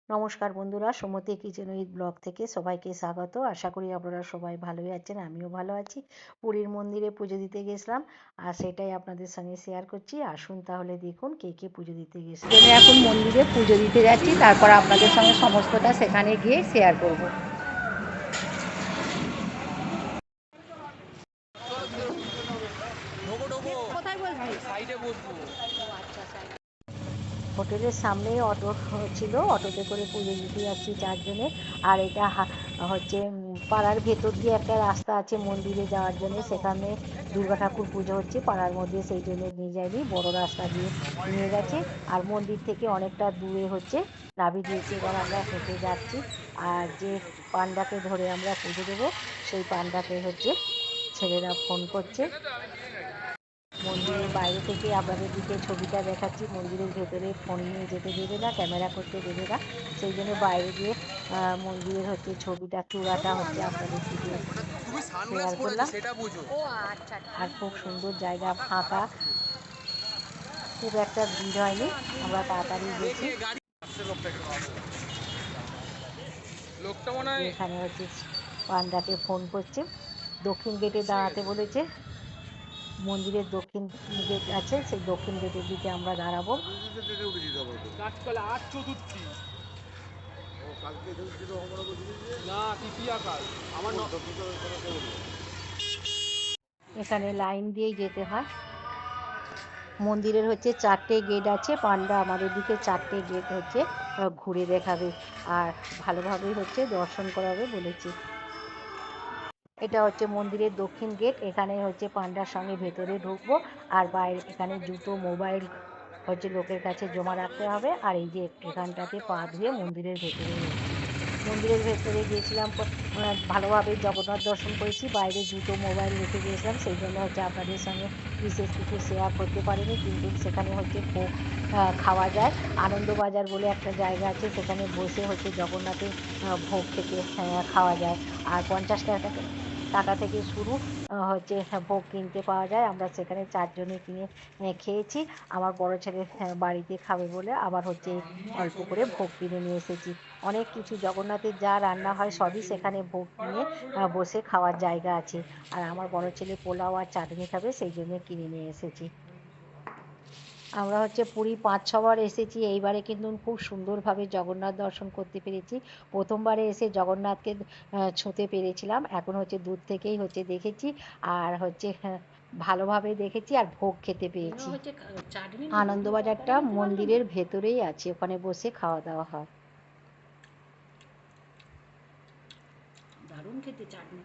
নমস্কার বন্ধুরা, সুমতি kitchen with blog থেকে সবাইকে স্বাগত। আশা করি আপনারা সবাই ভালোই আছেন, আমিও ভালো আছি। পুরীর মন্দিরে পুজো দিতে গেছিলাম আর সেটাই আপনাদের সঙ্গে শেয়ার করছি। আসুন তাহলে দেখুন কে কে পুজো দিতে গেছিলাম। এখন মন্দিরে পুজো দিতে যাচ্ছি, তারপর আপনাদের সঙ্গে সমস্তটা সেখানে গিয়ে শেয়ার করব। হোটেলের সামনেই অটো ছিল, অটোতে করে পুজো দিতে যাচ্ছি চারজনে। আর এটা হচ্ছে পাড়ার ভেতর দিয়ে একটা রাস্তা আছে মন্দিরে যাওয়ার জন্য, সেখানে দুর্গা ঠাকুর পুজো হচ্ছে পাড়ার মধ্যে, সেই জন্য নিয়ে যায়নি, বড় রাস্তা দিয়ে নিয়ে গেছে। আর মন্দির থেকে অনেকটা দূরে হচ্ছে নামিয়ে দিয়েছে। এবার আমরা হেঁটে যাচ্ছি। আর যে পান্ডাকে ধরে আমরা পুজো দেবো সেই পান্ডাকে হচ্ছে ছেলেরা ফোন করছে। মন্দিরের বাইরে থেকে আপনাদের দিকে ছবিটা দেখাচ্ছি। মন্দিরের ভেতরে ফোন নিয়ে যেতে দেবে না, ক্যামেরা করতে দেবে না, সেই জন্য বাইরে দিয়ে মন্দিরের হচ্ছে ছবিটা চূড়াটা হচ্ছে আপনাদের দিকে শেয়ার করলাম। আর খুব সুন্দর জায়গা, ফাঁকা, খুব একটা ভিড় হয়নি, আমরা তাড়াতাড়ি গেছি। এখানে হচ্ছে পান্ডাকে ফোন করছে, দক্ষিণ গেটে দাঁড়াতে বলেছে। মন্দিরের দক্ষিণ গেট আছে, সেই দক্ষিণ গেটের দিকে আমরা দাঁড়াবো। এখানে লাইন দিয়েই যেতে হয়। মন্দিরের হচ্ছে 4টে গেট আছে, পান্ডা আমাদের দিকে 4টে গেট হচ্ছে ঘুরে দেখাবে আর ভালোভাবেই হচ্ছে দর্শন করাবে বলেছে। এটা হচ্ছে মন্দিরের দক্ষিণ গেট, এখানে হচ্ছে পান্ডার সঙ্গে ভেতরে ঢুকবো। আর বাইরে এখানে জুতো, মোবাইল হচ্ছে লোকের কাছে জমা রাখতে হবে। আর এই যে এখানটাতে পা ধুয়ে মন্দিরের ভেতরে এসেছি। মন্দিরের ভেতরে গিয়েছিলাম, ভালোভাবে জগন্নাথ দর্শন করেছি। বাইরে জুতো, মোবাইল রেখে গিয়েছিলাম, সেই জন্য হচ্ছে আপনাদের সঙ্গে বিশেষ কিছু শেয়ার করতে পারিনি। কিন্তু সেখানে হচ্ছে ভোগ খাওয়া যায়। আনন্দবাজার বলে একটা জায়গা আছে, সেখানে বসে হচ্ছে জগন্নাথের ভোগ খেতে খাওয়া যায়। আর 50 টাকা থেকে শুরু হচ্ছে ভোগ কিনতে পাওয়া যায়। আমরা সেখানে চারজনে কিনে খেয়েছি। আমার বড় ছেলে বাড়িতে খাবে বলে আবার হচ্ছে অল্প করে ভোগ কিনে নিয়ে এসেছি। অনেক কিছু জগন্নাথের যা রান্না হয় সবই সেখানে ভোগ কিনে বসে খাওয়ার জায়গা আছে। আর আমার বড় ছেলে পোলাও আর চাটনি খাবে, সেই জন্য কিনে নিয়ে এসেছি। আমরা হচ্ছে পুরী 5-6 বার এসেছি, এইবারে কিন্তু খুব সুন্দরভাবে জগন্নাথ দর্শন করতে পেরেছি। প্রথমবারে এসে জগন্নাথকে ছুঁতে পেরেছিলাম, এখন হচ্ছে দূর থেকেই হচ্ছে দেখেছি। আর হচ্ছে ভালোভাবে দেখেছি আর ভোগ খেতে পেয়েছি। আনন্দবাজারটা মন্দিরের ভেতরেই আছে, ওখানে বসে খাওয়া দাওয়া হয়। দারুণ খেতে চাটনি।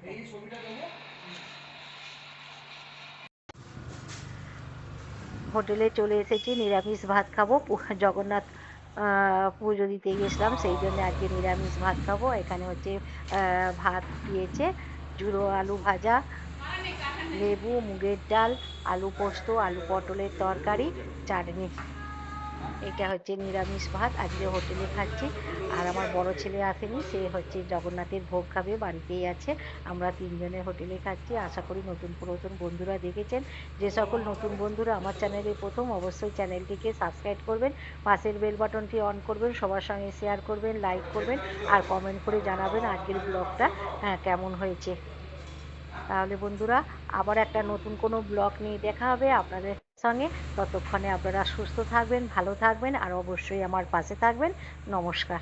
হোটেলে চলে এসেছি, নিরামিষ ভাত খাবো। জগন্নাথ পুজো দিতে গেছিলাম, সেই জন্য আজকে নিরামিষ ভাত খাবো। এখানে হচ্ছে ভাত দিয়েছে, ঝুড়ো আলু ভাজা, লেবু, মুগের ডাল, আলু পোস্ত, আলু পটলের তরকারি, চাটনি। এটা হচ্ছে নিরামিষ ভাত, আজকে হোটেলে খাচ্ছি। আর আমার বড় ছেলে আসেনি, সে হচ্ছে জগন্নাথের ভোগ খাবে, বাড়িতেই আছে। আমরা তিনজনে হোটেলে খাচ্ছি। আশা করি নতুন পুরাতন বন্ধুরা দেখেছেন। যে সকল নতুন বন্ধুরা আমার চ্যানেলে প্রথম, অবশ্যই চ্যানেলটিকে সাবস্ক্রাইব করবেন, পাশের বেল বাটনটি অন করবেন, সবার সঙ্গে শেয়ার করবেন, লাইক করবেন আর কমেন্ট করে জানাবেন আজকের ব্লগটা কেমন হয়েছে। তাহলে বন্ধুরা, আবার একটা নতুন কোনো ব্লগ নিয়ে দেখা হবে আপনাদের সঙ্গে। ততক্ষণে আপনারা সুস্থ থাকবেন, ভালো থাকবেন আর অবশ্যই আমার পাশে থাকবেন। নমস্কার।